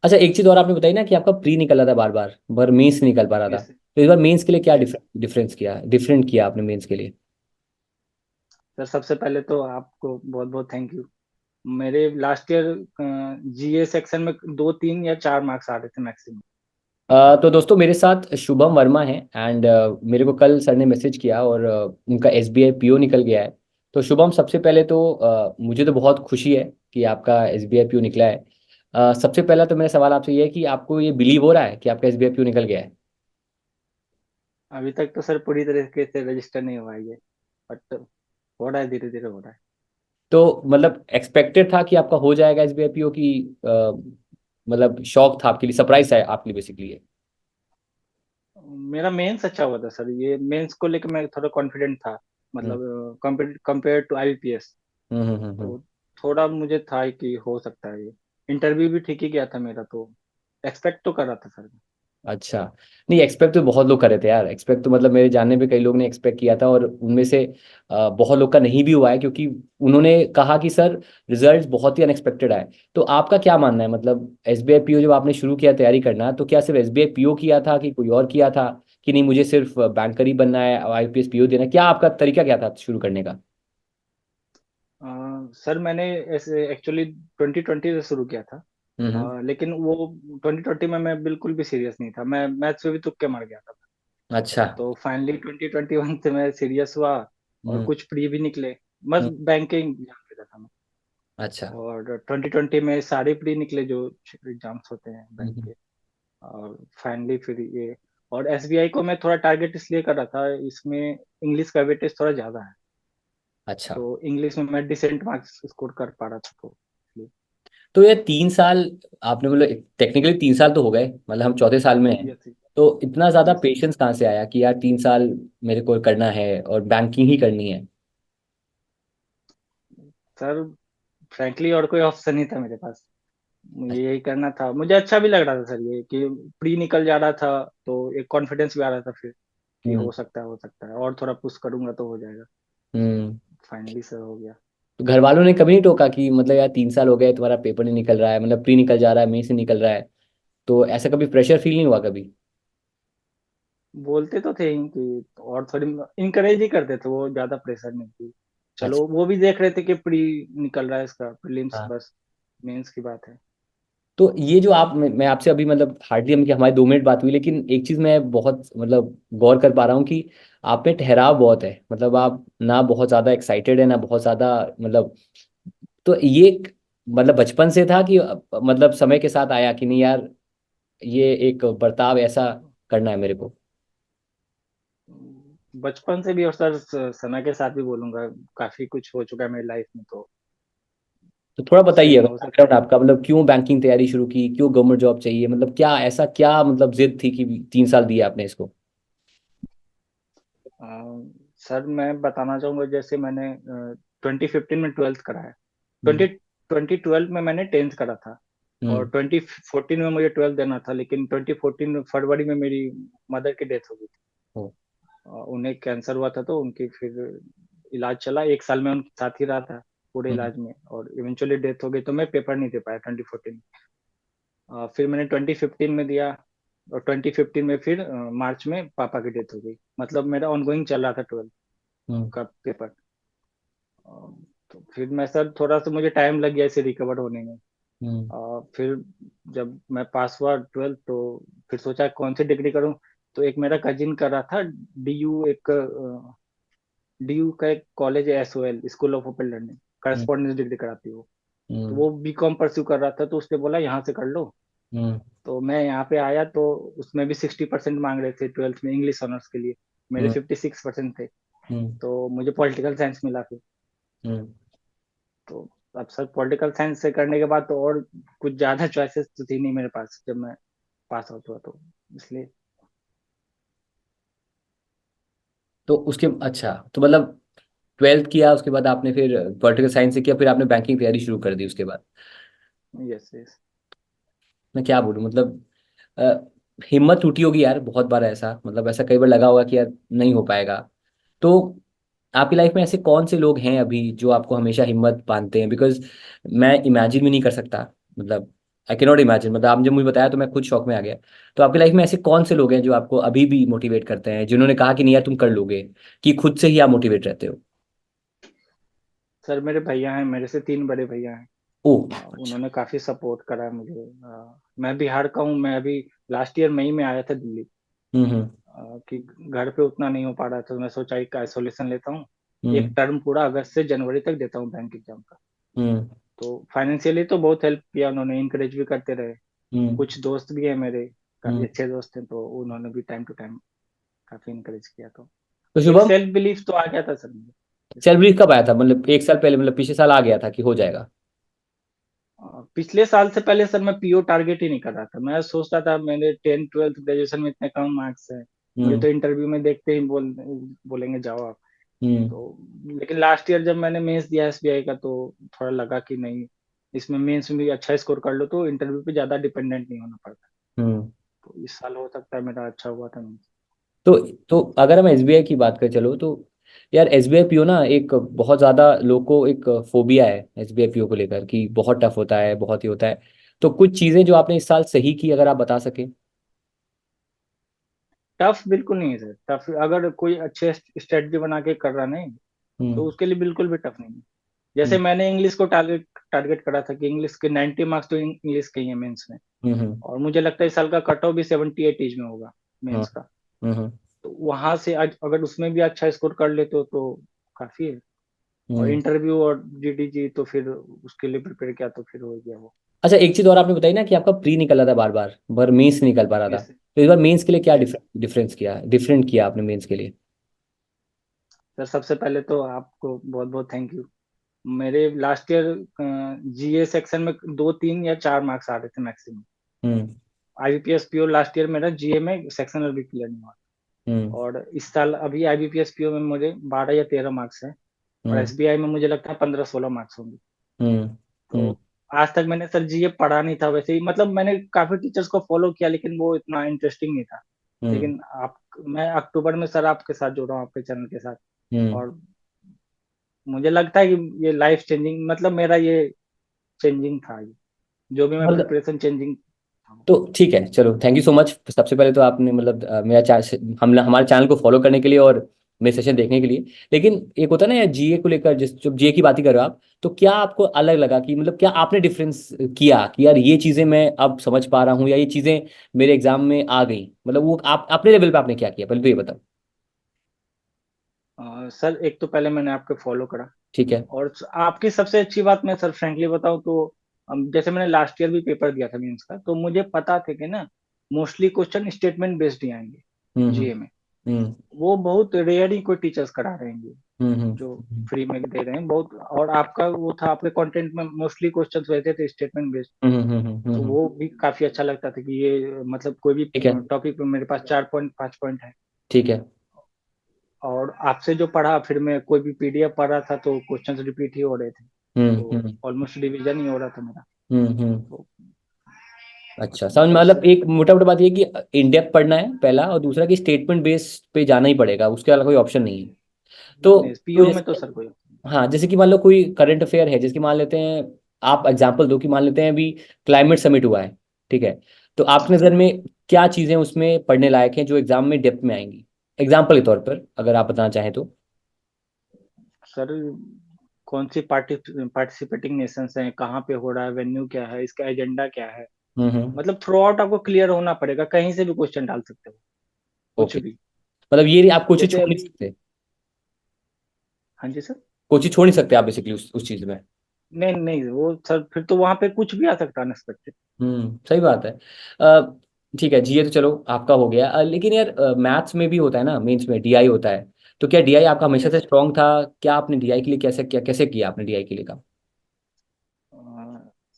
अच्छा, एक चीज़ और आपने बताई ना कि आपका प्री निकल रहा था बार बार, पर मेंस नहीं निकल पा रहा था। यस। तो इस बार मेंस के लिए क्या यस डिफरेंट किया आपने मेंस के लिए? सर, सबसे पहले तो आपको बहुत बहुत थैंक यू। मेरे लास्ट ईयर जीए सेक्शन में 2 3 या 4 मार्क्स आ रहे थे मैक्सिमम। तो दोस्तों, मेरे साथ शुभम वर्मा है एंड मेरे को कल सर ने मैसेज किया और उनका एसबीआई पीओ निकल गया है। तो शुभम, सबसे पहले तो मुझे तो बहुत खुशी है कि आपका एसबीआई पीओ निकला है। सबसे पहला तो मेरा सवाल आपसे ये है कि आपको ये बिलीव हो रहा है कि आपका एसबीआई पीओ निकल गया है? अभी तक तो सर पूरी तरीके से रजिस्टर नहीं हुआ है ये, बट हो रहा है, धीरे धीरे हो रहा है। तो मतलब एक्सपेक्टेड था कि आपका हो जाएगा एसबीआई पीओ की? मतलब शौक था आपके लिए, सरप्राइज है आपके लिए बेसिकली ये? मेरा मेंस अच्छा हुआ था सर, ये मेंस को लेकर मैं थोड़ा कॉन्फिडेंट था। हम्म मतलब कंपेयर टू आईबीपीएस। हम्म। तो थोड़ा मुझे था कि हो सकता है ये। इंटरव्यू भी ठीक ही गया था मेरा, तो एक्सपेक्ट तो कर रहा था सर। अच्छा। नहीं, एक्सपेक्ट तो बहुत लोग कर रहे थे यार। एक्सपेक्ट तो मतलब मेरे जानने में कई लोग ने एक्सपेक्ट किया था और उनमें से बहुत लोग का नहीं भी हुआ है, क्योंकि उन्होंने कहा कि सर रिजल्ट बहुत ही अनएक्सपेक्टेड आए। तो आपका क्या मानना है? मतलब एसबीआई पीओ जब आपने शुरू किया तैयारी करना, तो क्या सिर्फ एसबीआई पीओ किया था कि कोई और किया था? कि नहीं, मुझे सिर्फ बैंकर ही बनना है, आईपीएस पीओ देना है? क्या आपका तरीका क्या था शुरू करने का? सर मैंने ऐसे एक्चुअली 2020 से शुरू किया था। हम्म। लेकिन वो 2020 में मैं बिल्कुल भी सीरियस नहीं था, मैं मैथ्स में भी तुक्के मार गया था। अच्छा। तो फाइनली 2021 से मैं सीरियस हुआ और हम्म कुछ प्री भी निकले। बस हम्म। बैंकिंग एग्जाम देता था मैं। अच्छा। और 2020 में सारे प्री निकले जो एग्जाम्स होते हैं बैंक हम्म। के। और फाइनली फिर ये। और एसबीआई को मैं थोड़ा टारगेट इसलिए कर रहा था, इसमें इंग्लिश का वेटेज थोड़ा ज्यादा है। अच्छा। तो इंग्लिश में मैं डिसेंट मार्क्स स्कोर कर पा रहा था, तो इसलिए। तो ये 3 साल आपने, मतलब टेक्निकली 3 साल तो हो गए, मतलब हम चौथे साल में हैं। यस। तो इतना ज्यादा यस पेशेंस कहाँ से आया कि यार 3 साल मेरे को करना है और बैंकिंग ही करनी है? सर, फ्रैंकली और कोई ऑप्शन नहीं था मेरे पास। मुझे यही करना था, मुझे अच्छा भी लग रहा था सर ये कि प्री निकल जा रहा था। तो एक कॉन्फिडेंस भी आ रहा था फिर कि हम्म हो सकता है, हो सकता है, और थोड़ा पुश करूंगा तो हो जाएगा। हम्म। फाइनली सर हो गया। तो घर वालों ने कभी नहीं टोका कि मतलब यार 3 साल हो गए, तुम्हारा पेपर नहीं निकल रहा है, मतलब प्री निकल जा रहा है, मेंस नहीं निकल रहा है? तो ऐसा कभी प्रेशर फील नहीं हुआ कभी? बोलते तो थे ही कि, और थोड़ी इनकरेज ही करते थे वो, ज्यादा प्रेशर नहीं थी। अच्छा। चलो, वो भी देख रहे थे कि प्री निकल रहा है इसका, प्रीलिम्स हाँ। बस, मेंस की बात है। तो ये जो आप, मैं आपसे अभी मतलब हार्डली हम कि हमारी 2 मिनट बात हुई, लेकिन एक चीज मैं बहुत मतलब गौर कर पा रहा हूँ कि आप में ठहराव बहुत है। मतलब आप ना बहुत ज्यादा एक्साइटेड है, ना बहुत ज्यादा मतलब। तो ये मतलब बचपन से था कि मतलब समय के साथ आया कि नहीं यार, ये एक बर्ताव ऐसा करना है मेरे को? बचपन से भी, और सर समय के साथ भी बोलूंगा, काफी कुछ हो चुका है मेरी लाइफ में, तो तो थोड़ा सेम बताइए हो सकता बैकग्राउंड है। आपका, मतलब क्यों बैंकिंग तैयारी शुरू की, क्यों गवर्नमेंट जॉब चाहिए, मतलब क्या ऐसा क्या मतलब जिद थी कि 3 साल दिए आपने इसको? अ, सर मैं बताना चाहूंगा, जैसे मैंने 2015 में ट्वेल्थ करा है। हम्म 2012 में मैंने टेंथ करा था। और हम्म 2014 में मुझे ट्वेल्थ देना था, लेकिन 2014 में फरवरी में मेरी मदर की डेथ हो गई थी। ओ, उन्हें कैंसर हुआ था, तो उनकी फिर इलाज चला, 1 साल में उनके साथ ही रहा था पूरे हम्म इलाज में, और इवेंचुअली डेथ हो गई, तो मैं पेपर नहीं दे पाया 2014। फिर मैंने 2015 में दिया। और 2015 में फिर मार्च में पापा की डेथ हो गई, मतलब मेरा ऑनगोइंग चल रहा था ट्वेल्थ हम्म का पेपर। तो फिर मैं सर, थोड़ा सा मुझे टाइम लग गया इसे रिकवर होने में। हम्म फिर जब मैं पास हुआ ट्वेल्थ, तो फिर सोचा कौन सी डिग्री करूं। तो एक मेरा कजिन कर रहा था डीयू, एक डीयू का एक कॉलेज है, SOL, school of open learning, hmm correspondence degree कराती है वो। तो हम्म वो बीकॉम परस्यू कर रहा था, तो उसने बोला यहाँ से कर लो। हम्म तो मैं यहाँ पे आया, तो उसमें भी 60% मांग रहे थे ट्वेल्थ में इंग्लिश ऑनर्स के लिए। मेरे हम्म 56% थे। हम्म तो मुझे पॉलिटिकल साइंस मिला फिर। हम्म। तो अब सर, पॉलिटिकल साइंस से करने के बाद तो और कुछ ज्यादा चॉइसेस तो थी नहीं मेरे पास जब मैं पास आउट हुआ, तो इसलिए। तो उसके अच्छा, तो मतलब ट्वेल्थ किया, उसके बाद आपने फिर पॉलिटिकल साइंस से किया, फिर आपने बैंकिंग तैयारी शुरू कर दी उसके बाद? Yes yes. मैं क्या बोलूँ मतलब, हिम्मत टूटी होगी यार बहुत बार, ऐसा मतलब ऐसा कई बार लगा होगा कि यार नहीं हो पाएगा। तो आपकी लाइफ में ऐसे कौन से लोग हैं अभी जो आपको हमेशा हिम्मत बांधते हैं? बिकॉज मैं इमेजिन भी नहीं कर सकता, मतलब आई कैन नॉट इमेजिन, मतलब आपने जब मुझे बताया तो मैं खुद शौक में आ गया। तो आपकी लाइफ में ऐसे कौन से लोग हैं जो आपको अभी भी मोटिवेट करते हैं, जिन्होंने कहा कि नहीं यार तुम कर लोगे, कि खुद से ही आप मोटिवेट रहते हो? सर मेरे भैया हैं, मेरे से 3 बड़े भैया हैं। ओह अच्छा। उन्होंने काफी सपोर्ट करा है मुझे। मैं बिहार का हूँ। मैं अभी लास्ट ईयर मई में आया था दिल्ली। हम्म। कि घर पे उतना नहीं हो पा रहा था, तो मैं सोचा एक आइसोलेशन लेता हूँ। एक हम्म। टर्म पूरा अगस्त से जनवरी तक देता हूँ बैंक एग्जाम का। हम्म। तो फाइनेंशियली तो बहुत हेल्प किया उन्होंने, इंकरेज भी करते रहे। हम्म। कुछ दोस्त भी हैं मेरे, काफी हम्म। अच्छे दोस्त हैं, तो उन्होंने भी टाइम टू टाइम काफी इंकरेज किया। तो तो एक शुभम, सेल्फ बिलीफ तो आ गया था सर मुझे सेल्फ इससे। बिलीफ कब आया था? मतलब एक साल पहले, मतलब पिछले साल आ गया था कि हो जाएगा? पिछले साल से पहले सर मैं पीओ टारगेट ही नहीं कर रहा था। मैं सोचता था मेरे 10th 12th ग्रेजुएशन में इतने कम मार्क्स हैं, मुझे हम्म। तो इंटरव्यू में देखते ही बोलेंगे जाओ आप। हम्म। तो लेकिन लास्ट ईयर जब मैंने मेंस दिया एसबीआई का, तो थोड़ा लगा कि नहीं, इसमें मेंस में भी अच्छा स्कोर कर लो तो इंटरव्यू पे ज्यादा डिपेंडेंट नहीं होना पड़ता। हम्म। तो इस साल हो सकता है मेरा अच्छा हुआ था मेंस। तो तो अगर हम एसबीआई की बात करें, चलो तो यार एसबीआई पीओ ना एक बहुत ज़्यादा लोग को एक फोबिया है एसबीआई पीओ को लेकर, कि बहुत टफ होता है, बहुत ही होता है। तो कुछ चीज़ें जो आपने इस साल सही की, अगर आप बता सकें। टफ बिल्कुल नहीं है सर। टफ अगर कोई अच्छे स्ट्रेटजी बना के कर रहा नहीं, तो हम्म। उसके लिए बिल्कुल भी टफ नहीं है। हम्म। जैसे मैंने इंग्लिश को टारगेट टारगेट करा था कि इंग्लिश के 90 मार्क्स तो इंग्लिश के ही है मेंस में। हम्म। और मुझे लगता है इस साल का कट ऑफ भी 78 में होगा हम्म। मेंस का। हम्म। तो वहां से आज अगर उसमें भी अच्छा स्कोर कर लेते हो तो काफी है। और हम्म। इंटरव्यू और जीडीजी तो फिर उसके लिए प्रिपेयर किया तो फिर हो गया वो। अच्छा, एक चीज़ और आपने बताई ना कि आपका प्री निकल रहा था बार बार, पर मेंस नहीं निकल पा रहा था। यस। तो इस बार मेंस के लिए क्या यस डिफरेंस किया, डिफरेंट किया आपने मेंस के लिए? सर, सबसे पहले तो आपको बहुत बहुत थैंक यू। मेरे लास्ट ईयर जीए सेक्शन में 2 3 या 4 मार्क्स आ रहे थे मैक्सिमम। हम्म। आईबीपीएस पीओ लास्ट ईयर मेरा जीए में सेक्शनल भी क्लियर नहीं हुआ। हम्म। और इस साल अभी आईबीपीएस पीओ में मुझे 12 या 13 मार्क्स हैं। और हम्म। एसबीआई में मुझे लगता है 15 16 मार्क्स होंगे। हम्म। तो हम्म। आज तक मैंने सर जीए पढ़ा नहीं था वैसे ही, मतलब मैंने काफी टीचर्स को फॉलो किया लेकिन वो इतना इंटरेस्टिंग नहीं था। हम्म। लेकिन आप मैं अक्टूबर में सर आपके साथ जुड़ रहा हूँ, आपके चैनल के साथ। हम्म। और मुझे लगता है कि ये लाइफ चेंजिंग, मतलब मेरा ये चेंजिंग था ये, जो भी मैं मतलब प्रिपरेशन चेंजिंग था। तो ठीक है, चलो थैंक यू सो मच। सबसे पहले तो आपने मतलब मेरा हम हमारे चैनल को फॉलो करने के लिए और मेरे सेशन देखने के लिए। लेकिन एक होता है ना यार जीए को लेकर, जिस जब जीए की बात ही कर रहे हो आप, तो क्या आपको अलग लगा कि मतलब क्या आपने डिफरेंस किया कि यार ये चीज़ें मैं अब समझ पा रहा हूँ, या ये चीज़ें मेरे एग्जाम में आ गई? मतलब वो आप अपने लेवल पे आपने क्या किया, पहले तो ये बताओ। सर एक तो पहले मैंने आपको फॉलो करा। ठीक है। और आपकी सबसे अच्छी बात मैं सर फ्रेंकली बताऊं तो, जैसे मैंने लास्ट ईयर भी पेपर दिया था मीन्स का, तो मुझे पता था कि ना मोस्टली क्वेश्चन स्टेटमेंट बेस्ड ही आएंगे हम्म। जीए में। हम्म। वो बहुत रेयर ही कोई टीचर्स करा रहे हैं हम्म। जो फ्री में दे रहे हैं बहुत। और आपका वो था, आपके कंटेंट में मोस्टली क्वेश्चंस रहते थे स्टेटमेंट बेस्ड। हम्म। हम्म। तो वो भी काफी अच्छा लगता था कि ये मतलब कोई भी ठीक है। टॉपिक पे मेरे पास 4 पॉइंट 5 पॉइंट है। ठीक है। और आपसे जो पढ़ा, फिर मैं कोई भी पीडीएफ पढ़ रहा था तो क्वेश्चंस रिपीट ही हो रहे थे। हम्म। तो हम्म। ऑलमोस्ट डिवीजन ही हो रहा था मेरा। हम्म। तो अच्छा समझ, बस मतलब एक मोटा मोटा बात ये है कि इन डेप्थ पढ़ना है पहला, और दूसरा कि स्टेटमेंट बेस पे जाना ही पड़ेगा, उसके अलावा कोई ऑप्शन नहीं है। तो नहीं, तो पीओ में तो जैसे, सर कोई। हाँ जैसे कि मान लो कोई करंट अफेयर है, जैसे कि मान लेते हैं, आप एग्जांपल दो कि मान लेते हैं अभी क्लाइमेट समिट हुआ है, ठीक है? तो आपकी अच्छा नज़र में क्या चीज़ें उसमें पढ़ने लायक हैं जो एग्जाम में डेप्थ में आएंगी, एग्जाम्पल के तौर पर अगर आप बताना चाहें तो? सर, कौन सी पार्टिसिपेटिंग नेशंस हैं, कहाँ पे हो रहा है, वेन्यू क्या है, इसका एजेंडा क्या है। हम्म। मतलब थ्रू आउट आपको क्लियर होना पड़ेगा, कहीं से भी क्वेश्चन डाल सकते हो, कुछ ओके, भी। मतलब ये आप कोचिंग जैसे छोड़ नहीं अभी। सकते? हाँ जी सर। कोचिंग छोड़ नहीं सकते आप बेसिकली उस चीज़ में? नहीं नहीं, वो सर फिर तो वहां पे कुछ भी आ सकता है अनएक्सपेक्टेड। सही बात है। अ, ठीक है, जीए तो चलो आपका हो गया। लेकिन यार मैथ्स में भी होता है ना, मेंस में डीआई होता है। तो क्या डीआई आपका हमेशा से यस। स्ट्रांग था? क्या आपने डीआई के लिए कैसे किया आपने डीआई के लिए काम?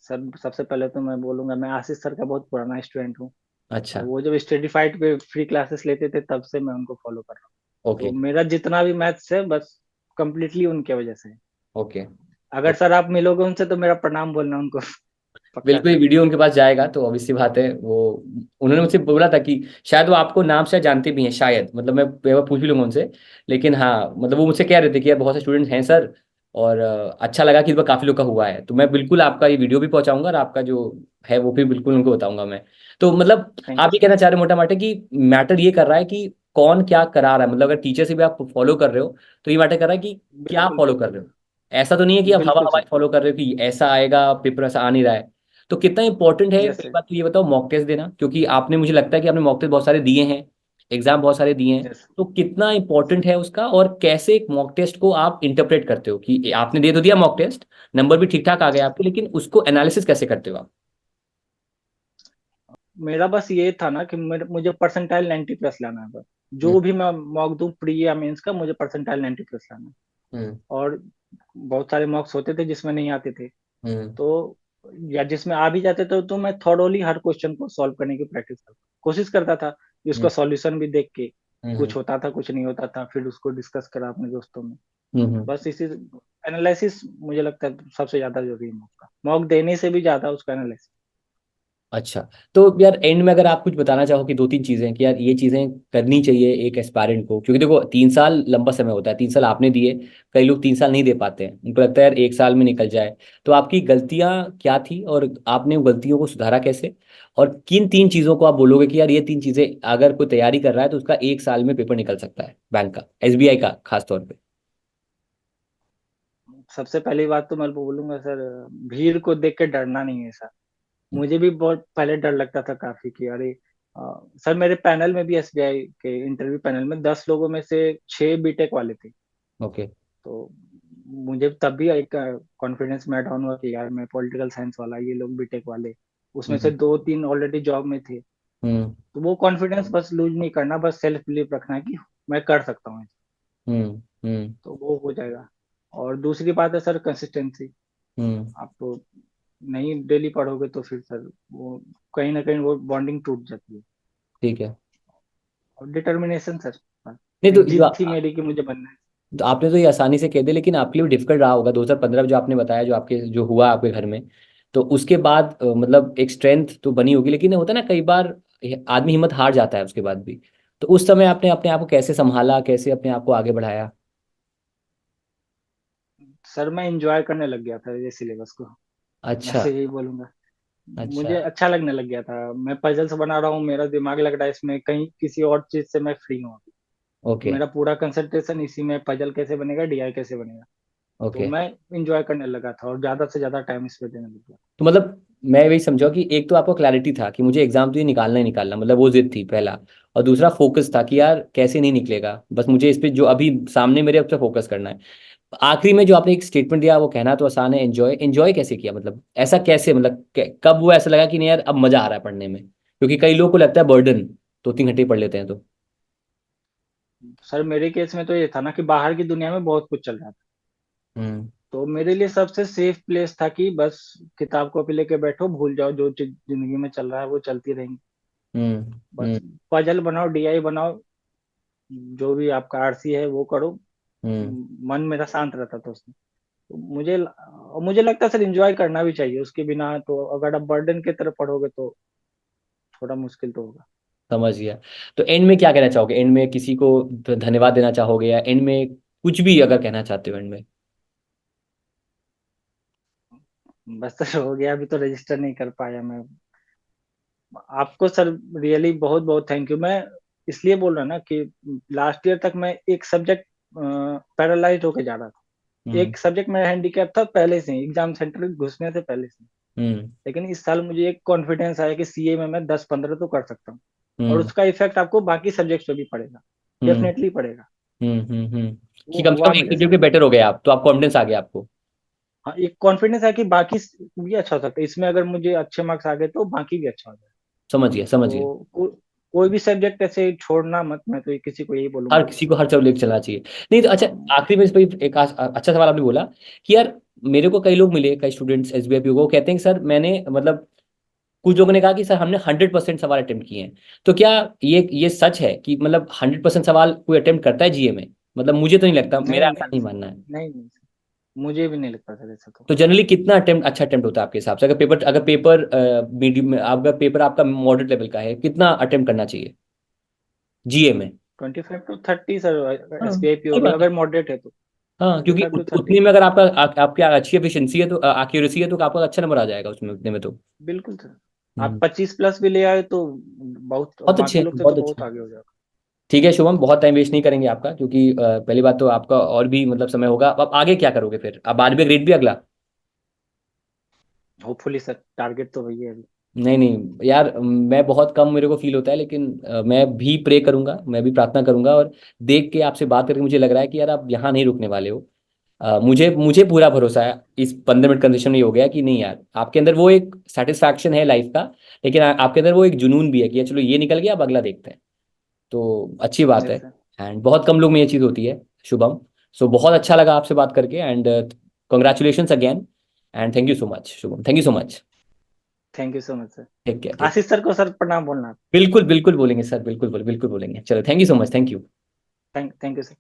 सर सबसे पहले तो मैं बोलूंगा, मैं आशीष सर का बहुत पुराना स्टूडेंट हूँ। अच्छा। और वो जब स्टडीफाइड पे फ्री क्लासेस लेते थे तब से मैं उनको फॉलो कर रहा हूँ। ओके। तो मेरा जितना भी मैथ्स है बस कंप्लीटली उनके वजह से है। ओके। अगर सर आप मिलोगे उनसे तो मेरा प्रणाम बोलना उनको पक्का बिल्कुल, ये सर। वीडियो उनके पास जाएगा तो ऑब्वियसली बात है वो, उन्होंने मुझसे बोला था कि शायद वो आपको नाम से जानते भी हैं शायद, मतलब मैं एक बार पूछ भी लूंगा उनसे। लेकिन हाँ, मतलब वो मुझसे कह रहे थे कि यार बहुत से स्टूडेंट्स हैं सर, और अच्छा लगा कि इस बार काफ़ी लोग का हुआ है, तो मैं बिल्कुल आपका ये वीडियो भी पहुंचाऊंगा और आपका जो है वो भी बिल्कुल उनको बताऊंगा मैं। तो मतलब थैंक यू आप ये सर। कहना चाह रहे हो मोटा माटे कि मैटर ये कर रहा है कि कौन क्या करा रहा है, मतलब अगर टीचर से भी आप फॉलो कर रहे हो तो ये मैटर कर रहा है कि क्या बिल्कुल फॉलो कर बिल्कुल रहे हो। ऐसा तो नहीं है कि आप हवा बिल्कुल हवाई सर। फॉलो कर रहे हो कि ऐसा आएगा पेपर ऐसा आ नहीं रहा है। तो कितना इंपॉर्टेंट है यस पहली सर। बात तो ये बताओ मॉक टेस्ट देना, क्योंकि आपने मुझे लगता है कि आपने मॉक टेस्ट बहुत सारे दिए हैं, एग्जाम बहुत सारे दिए हैं। यस। तो कितना इंपॉर्टेंट है उसका, और कैसे एक मॉक टेस्ट को आप इंटरप्रेट करते हो कि आपने दे तो दिया मॉक टेस्ट, नंबर भी ठीक ठाक आ गए आपके, लेकिन उसको एनालिसिस कैसे करते हो आप। मेरा बस ये था ना कि मुझे परसेंटाइल 90+ लाना है बस। हम्म जो भी मैं मॉक दूं प्री या मेंस का, मुझे परसेंटाइल 90+ लाना है। हम्म और बहुत सारे मॉक्स होते थे जिसमें नहीं आते थे, हम्म तो या जिसमें आ भी जाते थे तो मैं थॉरोली हर क्वेश्चन को सॉल्व करने की प्रैक्टिस करता कोशिश करता था कि उसका हम्म सॉल्यूशन भी देख के, हम्म कुछ होता था कुछ नहीं होता था, फिर उसको डिस्कस करा अपने दोस्तों में। हम्म। बस इसी एनालिसिस मुझे लगता है सबसे ज्यादा जरूरी है मॉक का, मॉक देने से भी ज्यादा उसका एनालिसिस। अच्छा, तो यार एंड में अगर आप कुछ बताना चाहो कि दो तीन चीजें कि यार ये चीजें करनी चाहिए एक एस्पायरेंट को, क्योंकि देखो 3 साल लंबा समय होता है, 3 साल आपने दिए, कई लोग 3 साल नहीं दे पाते हैं, उनको लगता है यार 1 साल में निकल जाए। तो आपकी गलतियां क्या थी और आपने उन गलतियों को सुधारा कैसे, और किन 3 चीजों को आप बोलोगे कि यार ये 3 चीजें अगर कोई तैयारी कर रहा है तो उसका 1 साल में पेपर निकल सकता है बैंक का, एसबीआई का खास तौर पे। सबसे पहली बात तो मैं बोलूंगा सर, भीड़ को देख के डरना नहीं है सर। मुझे भी बहुत पहले डर लगता था काफी कि अरे सर मेरे पैनल में भी एसबीआई के इंटरव्यू पैनल में 10 लोगों में से 6 बीटेक वाले थे। ओके। तो मुझे तब भी एक कॉन्फिडेंस में डाउन हुआ कि यार मैं पॉलिटिकल साइंस वाला, ये लोग बीटेक वाले, उसमें से हम्म 2-3 ऑलरेडी जॉब में थे। हम्म तो वो कॉन्फिडेंस बस लूज नहीं करना, बस सेल्फ बिलीव रखना है कि मैं कर सकता हूँ, हम्म तो वो हो जाएगा। और दूसरी बात है सर कंसिस्टेंसी। हम्म। आप तो नहीं डेली पढ़ोगे तो फिर सर वो कहीं ना कहीं वो बॉन्डिंग टूट जाती है। ठीक है। और डिटर्मिनेशन सर, नहीं तो एक जिद थी मेरी कि मुझे बनना है। तो आपने तो ये आसानी से कह दिया, लेकिन आपके लिए भी डिफिकल्ट रहा होगा 2015 में जो आपने बताया, जो आपके जो हुआ आपके घर में। तो उसके बाद मतलब एक स्ट्रेंथ तो बनी होगी, लेकिन होता है ना कई बार आदमी हिम्मत हार जाता है उसके बाद भी। तो उस समय आपने अपने आप को कैसे संभाला, कैसे अपने आप को आगे बढ़ाया। सर मैं इंजॉय करने लग गया था ये सिलेबस को, मैं अच्छा। तो यही बोलूंगा। अच्छा। मुझे अच्छा लगने लग गया था, मैं पजल्स बना रहा हूँ, मेरा दिमाग लग रहा है इसमें, कहीं किसी और चीज से मैं फ्री हूँ अभी। तो ओके। मेरा पूरा कंसंट्रेशन इसी में, पजल कैसे बनेगा, डीआई कैसे बनेगा। तो ओके। मैं इंजॉय करने लगा था और ज्यादा से ज्यादा टाइम इस पे देने लग गया। तो मतलब मैं वही समझा कि एक तो आपको क्लैरिटी था कि मुझे एग्जाम तो ये निकालना ही निकालना, मतलब वो जिद थी पहला। और दूसरा फोकस था कि यार कैसे नहीं निकलेगा, बस मुझे इस पे जो अभी सामने मेरे, उस पर फोकस करना है। आखिरी में जो आपने एक स्टेटमेंट दिया वो कहना तो आसान है, एंजॉय, एंजॉय कैसे किया, मतलब ऐसा कैसे, मतलब कब वो ऐसा लगा कि नहीं यार अब मजा आ रहा है पढ़ने में, क्योंकि कई लोगों को लगता है बर्डन, 2-3 घंटे पढ़ लेते हैं तो। सर मेरे केस में तो ये था ना कि बाहर की दुनिया में बहुत कुछ चल रहा था। हम्म तो मेरे लिए सबसे सेफ प्लेस था कि बस किताब कॉपी लेके बैठो, भूल जाओ जो चीज जिंदगी में चल रहा है वो चलती रहेंगी। हम्म बस पजल बनाओ, डीआई बनाओ, जो भी आपका आरसी है वो करो। हम्म। मन मेरा शांत रहता था उसमें। तो मुझे लगता है सर इंजॉय करना भी चाहिए, उसके बिना तो अगर आप बर्डन की तरफ पढ़ोगे तो थोड़ा मुश्किल तो होगा। समझ गया। तो एंड में क्या कहना चाहोगे, एंड में किसी को धन्यवाद देना चाहोगे, या एंड में कुछ भी अगर कहना चाहते हो एंड में। बस सर हो गया, अभी तो रजिस्टर नहीं कर पाया मैं। आपको सर रियली बहुत बहुत थैंक यू। मैं इसलिए बोल रहा ना कि लास्ट ईयर तक मैं एक सब्जेक्ट पैरालाइज होके जा रहा था। हम्म एक सब्जेक्ट मेरा हैंडीकैप था पहले से ही, एग्जाम सेंटर घुसने से पहले से। हम्म लेकिन इस साल मुझे एक कॉन्फिडेंस आया कि सीए में मैं 10-15 तो कर सकता हूँ। और हम्म उसका इफेक्ट आपको बाकी सब्जेक्ट्स पे भी पड़ेगा, हम्म डेफिनेटली पड़ेगा। कि वो कम से हुआ कम एक मेरे सब्जेक्ट साथ। में बेटर हो गया आप, तो आप कॉन्फिडेंस आ गया आपको। हाँ एक कॉन्फिडेंस है कि बाकी भी अच्छा हो सकता है, इसमें अगर मुझे अच्छे मार्क्स आ गए तो बाकी भी अच्छा हो जाए। समझ गया समझ गया। तो कोई भी सब्जेक्ट ऐसे छोड़ना मत, मैं तो किसी को यही हर बोलूंगा। किसी को हर सब्जेक्ट चलना चाहिए। नहीं तो अच्छा, हम- आखिरी में इस पर एक अच्छा सवाल आपने बोला कि यार मेरे को कई लोग मिले, कई स्टूडेंट्स एसबीआई को, वो कहते हैं कि सर मैंने मतलब, कुछ लोगों ने कहा कि सर हमने 100% सवाल अटेम्प्ट किए हैं। तो क्या ये सच है कि मतलब 100% सवाल कोई अटेम्प्ट करता है जीए में, मतलब मुझे तो नहीं लगता, नहीं मेरा ऐसा नहीं नहीं सर, मानना है। नहीं नहीं सर, मुझे भी नहीं लगता सर ऐसा तो। तो जनरली कितना अटेम्प्ट, अच्छा अटेम्प्ट होता है आपके हिसाब से, अगर पेपर मीडियम में, अगर पेपर आपका मॉडरेट लेवल का है, कितना अटेम्प्ट करना चाहिए जीए में। 25 to 30 सर, हाँ एसबीआई सही पीओ भी बात है। अगर मॉडरेट है तो। हाँ, क्योंकि देखा तो सर उतनी में अगर आपकी अच्छी एफिशिएंसी है तो एक्यूरेसी है तो आपका अच्छा नंबर आ जाएगा उसमें उतने में तो। बिल्कुल सर। आप हम्म। 25 प्लस भी ले आए तो बहुत, बहुत अच्छे बाकी हैं, लोग से तो बहुत अच्छे बहुत हैं। आगे हो जाएगा। ठीक है शुभम, बहुत टाइम वेस्ट नहीं करेंगे आपका, क्योंकि पहली बात तो आपका और भी मतलब समय होगा। अब आगे क्या करोगे फिर, अब बाद में ग्रेड भी अगला? होपफुली सर, टारगेट तो वही है अभी। नहीं नहीं यार, मैं बहुत कम मेरे को फील होता है, लेकिन मैं भी प्रे करूंगा, मैं भी प्रार्थना करूंगा। और देख के आपसे बात करके मुझे लग रहा है कि यार आप यहाँ नहीं रुकने वाले हो। मुझे मुझे पूरा भरोसा है इस 15 मिनट कंडीशन में, ये हो गया कि नहीं यार, आपके अंदर वो एक सेटिस्फैक्शन है लाइफ का, लेकिन आपके अंदर वो एक जुनून भी है कि यार चलो ये निकल गया, अब अगला देखते हैं। तो अच्छी बात है। Yes sir. एंड बहुत कम लोग में ये चीज़ होती है शुभम। सो बहुत अच्छा लगा आपसे बात करके, and congratulations again, and thank you so much Shubham, thank you so much. Thank you so much sir. Take care, take. Ashish sir को सर प्रणाम बोलना। बिल्कुल बिल्कुल बोलेंगे सर, बिल्कुल बिल्कुल बोलेंगे। चलो, thank you so much, thank you. Thank you sir.